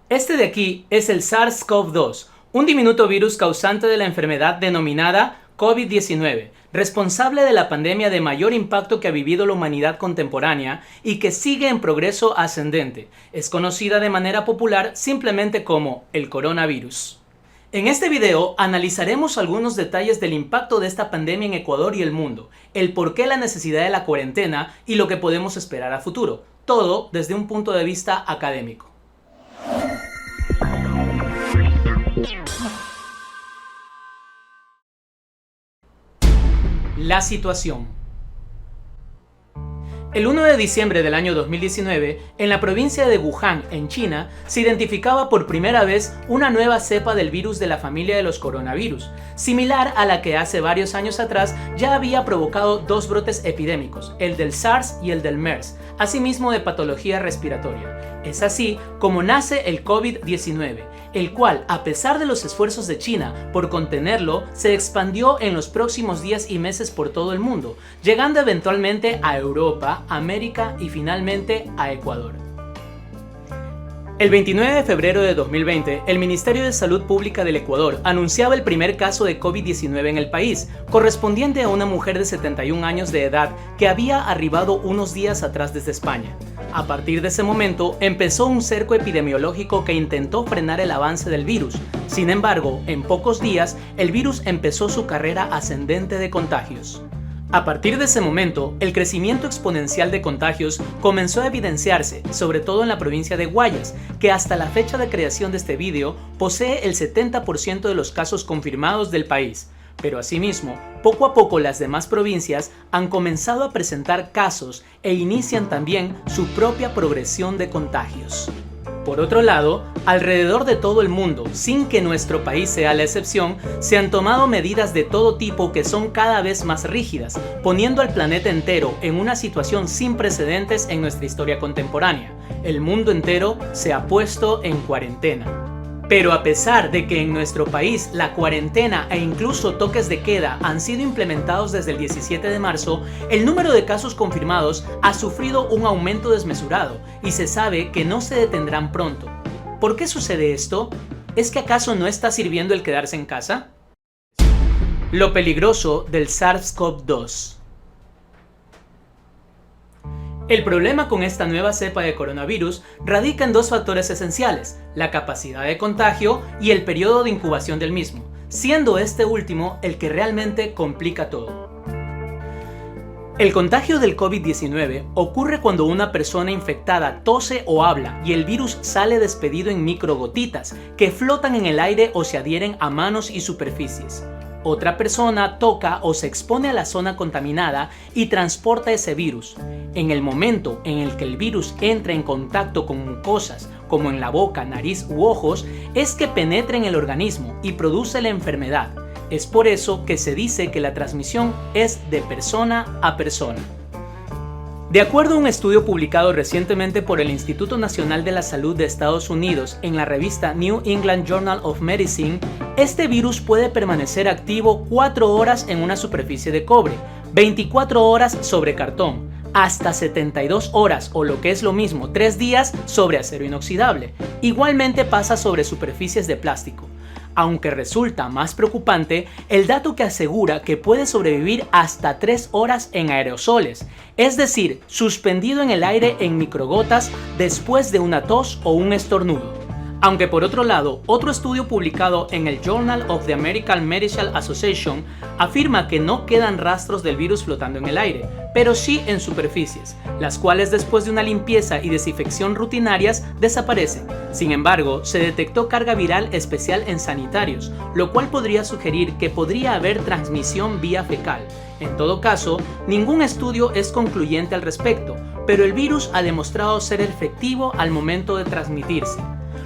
Este de aquí es el SARS-CoV-2, un diminuto virus causante de la enfermedad denominada COVID-19, responsable de la pandemia de mayor impacto que ha vivido la humanidad contemporánea y que sigue en progreso ascendente. Es conocida de manera popular simplemente como el coronavirus. En este video analizaremos algunos detalles del impacto de esta pandemia en Ecuador y el mundo, el por qué la necesidad de la cuarentena y lo que podemos esperar a futuro, todo desde un punto de vista académico. La situación. El 1 de diciembre del año 2019, en la provincia de Wuhan, en China, se identificaba por primera vez una nueva cepa del virus de la familia de los coronavirus, similar a la que hace varios años atrás ya había provocado dos brotes epidémicos, el del SARS y el del MERS, asimismo de patología respiratoria. Es así como nace el COVID-19, el cual, a pesar de los esfuerzos de China por contenerlo, se expandió en los próximos días y meses por todo el mundo, llegando eventualmente a Europa, América y finalmente a Ecuador. El 29 de febrero de 2020, el Ministerio de Salud Pública del Ecuador anunciaba el primer caso de COVID-19 en el país, correspondiente a una mujer de 71 años de edad que había arribado unos días atrás desde España. A partir de ese momento, empezó un cerco epidemiológico que intentó frenar el avance del virus. Sin embargo, en pocos días, el virus empezó su carrera ascendente de contagios. A partir de ese momento, el crecimiento exponencial de contagios comenzó a evidenciarse, sobre todo en la provincia de Guayas, que hasta la fecha de creación de este vídeo posee el 70% de los casos confirmados del país. Pero asimismo, poco a poco las demás provincias han comenzado a presentar casos e inician también su propia progresión de contagios. Por otro lado, alrededor de todo el mundo, sin que nuestro país sea la excepción, se han tomado medidas de todo tipo que son cada vez más rígidas, poniendo al planeta entero en una situación sin precedentes en nuestra historia contemporánea. El mundo entero se ha puesto en cuarentena. Pero a pesar de que en nuestro país la cuarentena e incluso toques de queda han sido implementados desde el 17 de marzo, el número de casos confirmados ha sufrido un aumento desmesurado y se sabe que no se detendrán pronto. ¿Por qué sucede esto? ¿Es que acaso no está sirviendo el quedarse en casa? Lo peligroso del SARS-CoV-2. El problema con esta nueva cepa de coronavirus radica en dos factores esenciales, la capacidad de contagio y el periodo de incubación del mismo, siendo este último el que realmente complica todo. El contagio del COVID-19 ocurre cuando una persona infectada tose o habla y el virus sale despedido en microgotitas que flotan en el aire o se adhieren a manos y superficies. Otra persona toca o se expone a la zona contaminada y transporta ese virus. En el momento en el que el virus entra en contacto con mucosas, como en la boca, nariz u ojos, es que penetra en el organismo y produce la enfermedad. Es por eso que se dice que la transmisión es de persona a persona. De acuerdo a un estudio publicado recientemente por el Instituto Nacional de la Salud de Estados Unidos en la revista New England Journal of Medicine, este virus puede permanecer activo 4 horas en una superficie de cobre, 24 horas sobre cartón, hasta 72 horas o lo que es lo mismo 3 días sobre acero inoxidable. Igualmente pasa sobre superficies de plástico. Aunque resulta más preocupante el dato que asegura que puede sobrevivir hasta 3 horas en aerosoles, es decir, suspendido en el aire en microgotas después de una tos o un estornudo. Aunque por otro lado, otro estudio publicado en el Journal of the American Medical Association afirma que no quedan rastros del virus flotando en el aire, pero sí en superficies, las cuales después de una limpieza y desinfección rutinarias desaparecen. Sin embargo, se detectó carga viral especial en sanitarios, lo cual podría sugerir que podría haber transmisión vía fecal. En todo caso, ningún estudio es concluyente al respecto, pero el virus ha demostrado ser efectivo al momento de transmitirse.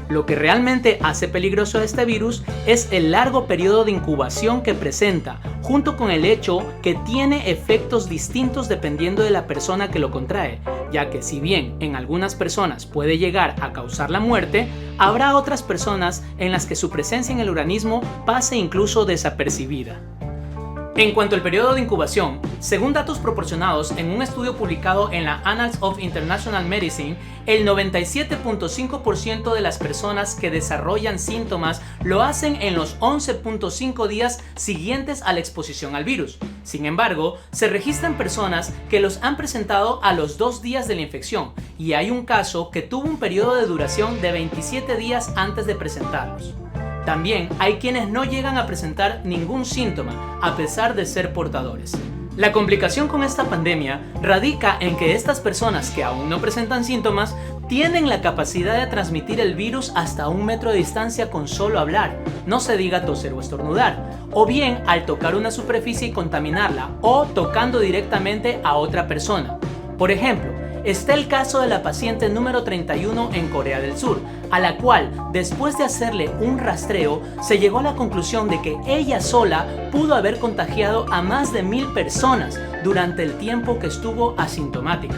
Lo que realmente hace peligroso a este virus es el largo periodo de incubación que presenta, junto con el hecho que tiene efectos distintos dependiendo de la persona que lo contrae, ya que si bien en algunas personas puede llegar a causar la muerte, habrá otras personas en las que su presencia en el organismo pase incluso desapercibida. En cuanto al periodo de incubación, según datos proporcionados en un estudio publicado en la Annals of International Medicine, el 97.5% de las personas que desarrollan síntomas lo hacen en los 11.5 días siguientes a la exposición al virus. Sin embargo, se registran personas que los han presentado a los 2 días de la infección, y hay un caso que tuvo un periodo de duración de 27 días antes de presentarlos. También hay quienes no llegan a presentar ningún síntoma a pesar de ser portadores. La complicación con esta pandemia radica en que estas personas que aún no presentan síntomas tienen la capacidad de transmitir el virus hasta 1 metro de distancia con solo hablar, no se diga toser o estornudar, o bien al tocar una superficie y contaminarla, o tocando directamente a otra persona. Por ejemplo, está el caso de la paciente número 31 en Corea del Sur, a la cual, después de hacerle un rastreo, se llegó a la conclusión de que ella sola pudo haber contagiado a más de 1000 personas durante el tiempo que estuvo asintomática.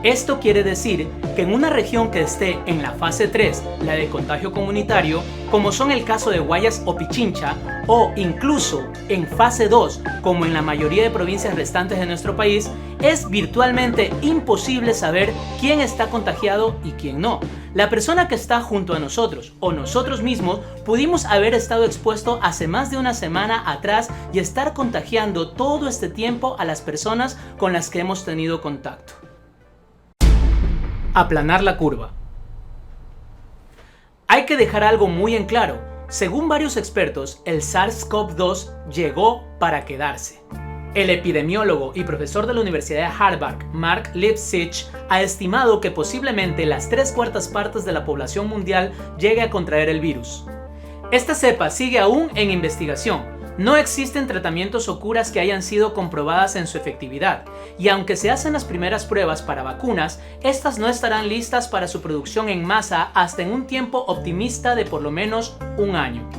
Esto quiere decir que en una región que esté en la fase 3, la de contagio comunitario, como son el caso de Guayas o Pichincha, o incluso en fase 2, como en la mayoría de provincias restantes de nuestro país, es virtualmente imposible saber quién está contagiado y quién no. La persona que está junto a nosotros o nosotros mismos pudimos haber estado expuesto hace más de una semana atrás y estar contagiando todo este tiempo a las personas con las que hemos tenido contacto. Aplanar la curva. Hay que dejar algo muy en claro. Según varios expertos, el SARS-CoV-2 llegó para quedarse. El epidemiólogo y profesor de la Universidad de Harvard, Mark Lipsitch, ha estimado que posiblemente las 3/4 partes de la población mundial llegue a contraer el virus. Esta cepa sigue aún en investigación. No existen tratamientos o curas que hayan sido comprobadas en su efectividad, y aunque se hacen las primeras pruebas para vacunas, estas no estarán listas para su producción en masa hasta en un tiempo optimista de por lo menos 1 año.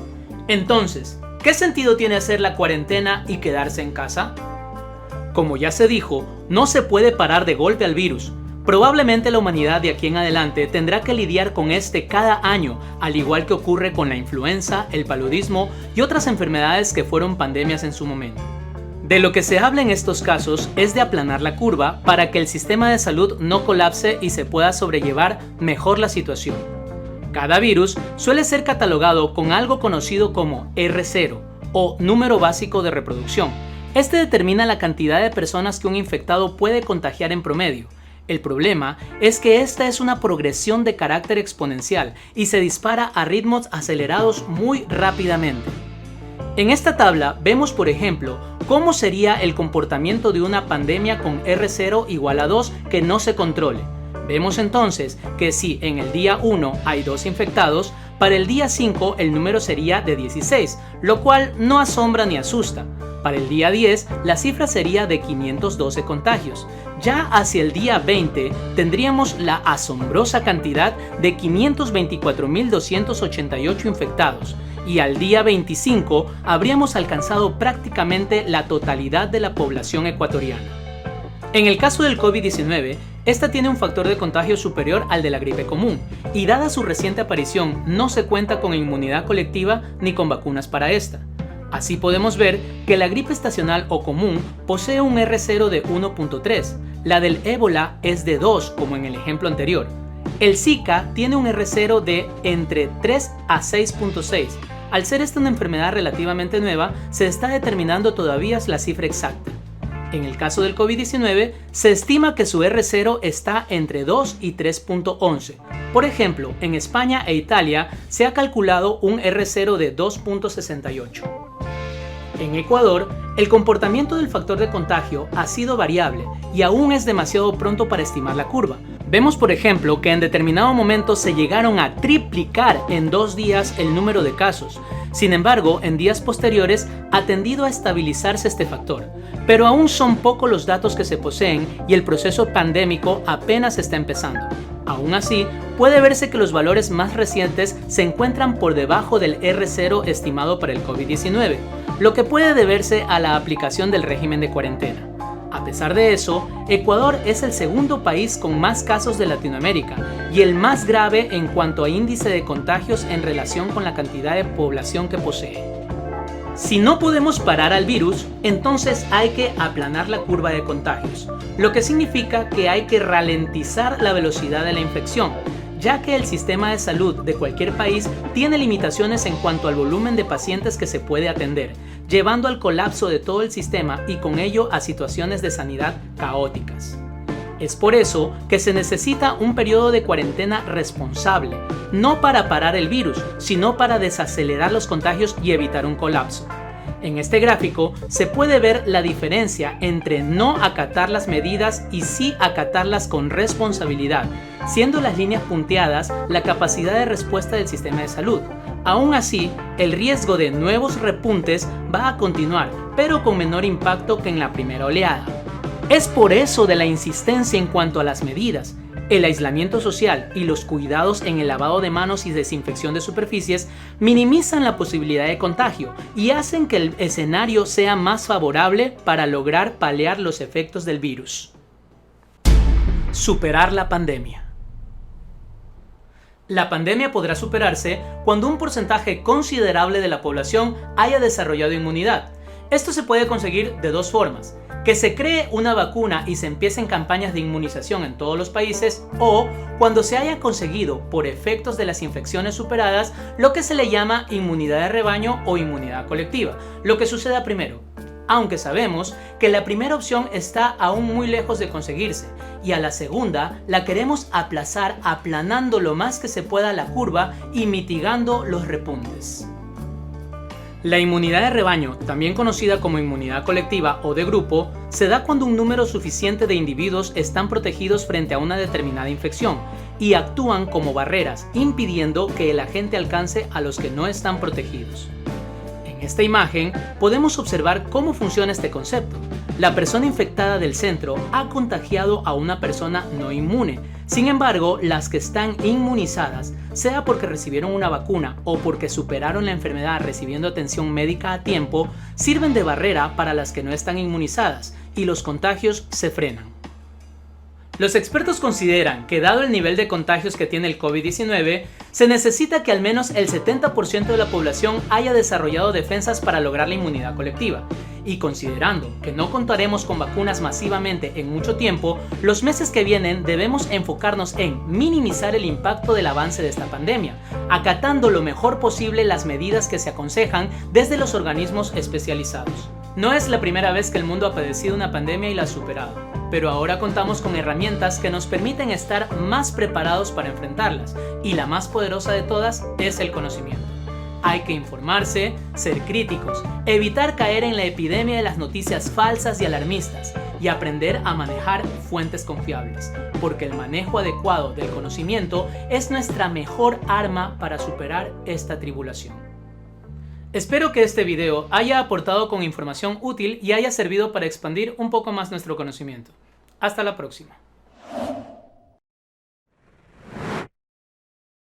Entonces, ¿qué sentido tiene hacer la cuarentena y quedarse en casa? Como ya se dijo, no se puede parar de golpe al virus. Probablemente la humanidad de aquí en adelante tendrá que lidiar con este cada año, al igual que ocurre con la influenza, el paludismo y otras enfermedades que fueron pandemias en su momento. De lo que se habla en estos casos es de aplanar la curva para que el sistema de salud no colapse y se pueda sobrellevar mejor la situación. Cada virus suele ser catalogado con algo conocido como R0 o número básico de reproducción. Este determina la cantidad de personas que un infectado puede contagiar en promedio. El problema es que esta es una progresión de carácter exponencial y se dispara a ritmos acelerados muy rápidamente. En esta tabla vemos, por ejemplo, cómo sería el comportamiento de una pandemia con R0 igual a 2 que no se controle. Vemos entonces que si en el día 1 hay 2 infectados, para el día 5 el número sería de 16, lo cual no asombra ni asusta. Para el día 10 la cifra sería de 512 contagios. Ya hacia el día 20 tendríamos la asombrosa cantidad de 524.288 infectados. Y al día 25 habríamos alcanzado prácticamente la totalidad de la población ecuatoriana. En el caso del COVID-19, esta tiene un factor de contagio superior al de la gripe común, y dada su reciente aparición, no se cuenta con inmunidad colectiva ni con vacunas para esta. Así podemos ver que la gripe estacional o común posee un R0 de 1.3, la del ébola es de 2 como en el ejemplo anterior. El Zika tiene un R0 de entre 3 a 6.6. Al ser esta una enfermedad relativamente nueva, se está determinando todavía la cifra exacta. En el caso del COVID-19, se estima que su R0 está entre 2 y 3.11. Por ejemplo, en España e Italia se ha calculado un R0 de 2.68. En Ecuador, el comportamiento del factor de contagio ha sido variable y aún es demasiado pronto para estimar la curva. Vemos, por ejemplo, que en determinado momento se llegaron a triplicar en 2 días el número de casos. Sin embargo, en días posteriores ha tendido a estabilizarse este factor, pero aún son pocos los datos que se poseen y el proceso pandémico apenas está empezando. Aún así, puede verse que los valores más recientes se encuentran por debajo del R0 estimado para el COVID-19, lo que puede deberse a la aplicación del régimen de cuarentena. A pesar de eso, Ecuador es el segundo país con más casos de Latinoamérica y el más grave en cuanto a índice de contagios en relación con la cantidad de población que posee. Si no podemos parar al virus, entonces hay que aplanar la curva de contagios, lo que significa que hay que ralentizar la velocidad de la infección, ya que el sistema de salud de cualquier país tiene limitaciones en cuanto al volumen de pacientes que se puede atender, llevando al colapso de todo el sistema y con ello a situaciones de sanidad caóticas. Es por eso que se necesita un periodo de cuarentena responsable, no para parar el virus, sino para desacelerar los contagios y evitar un colapso. En este gráfico se puede ver la diferencia entre no acatar las medidas y sí acatarlas con responsabilidad, siendo las líneas punteadas la capacidad de respuesta del sistema de salud. Aún así, el riesgo de nuevos repuntes va a continuar, pero con menor impacto que en la primera oleada. Es por eso de la insistencia en cuanto a las medidas. El aislamiento social y los cuidados en el lavado de manos y desinfección de superficies minimizan la posibilidad de contagio y hacen que el escenario sea más favorable para lograr paliar los efectos del virus. Superar la pandemia. La pandemia podrá superarse cuando un porcentaje considerable de la población haya desarrollado inmunidad. Esto se puede conseguir de dos formas: que se cree una vacuna y se empiecen campañas de inmunización en todos los países, o cuando se haya conseguido, por efectos de las infecciones superadas, lo que se le llama inmunidad de rebaño o inmunidad colectiva, lo que suceda primero. Aunque sabemos que la primera opción está aún muy lejos de conseguirse, y a la segunda la queremos aplazar aplanando lo más que se pueda la curva y mitigando los repuntes. La inmunidad de rebaño, también conocida como inmunidad colectiva o de grupo, se da cuando un número suficiente de individuos están protegidos frente a una determinada infección y actúan como barreras, impidiendo que el agente alcance a los que no están protegidos. En esta imagen podemos observar cómo funciona este concepto. La persona infectada del centro ha contagiado a una persona no inmune. Sin embargo, las que están inmunizadas, sea porque recibieron una vacuna o porque superaron la enfermedad recibiendo atención médica a tiempo, sirven de barrera para las que no están inmunizadas y los contagios se frenan. Los expertos consideran que, dado el nivel de contagios que tiene el COVID-19, se necesita que al menos el 70% de la población haya desarrollado defensas para lograr la inmunidad colectiva. Y considerando que no contaremos con vacunas masivamente en mucho tiempo, los meses que vienen debemos enfocarnos en minimizar el impacto del avance de esta pandemia, acatando lo mejor posible las medidas que se aconsejan desde los organismos especializados. No es la primera vez que el mundo ha padecido una pandemia y la ha superado, pero ahora contamos con herramientas que nos permiten estar más preparados para enfrentarlas, y la más poderosa de todas es el conocimiento. Hay que informarse, ser críticos, evitar caer en la epidemia de las noticias falsas y alarmistas, y aprender a manejar fuentes confiables, porque el manejo adecuado del conocimiento es nuestra mejor arma para superar esta tribulación. Espero que este video haya aportado con información útil y haya servido para expandir un poco más nuestro conocimiento. Hasta la próxima.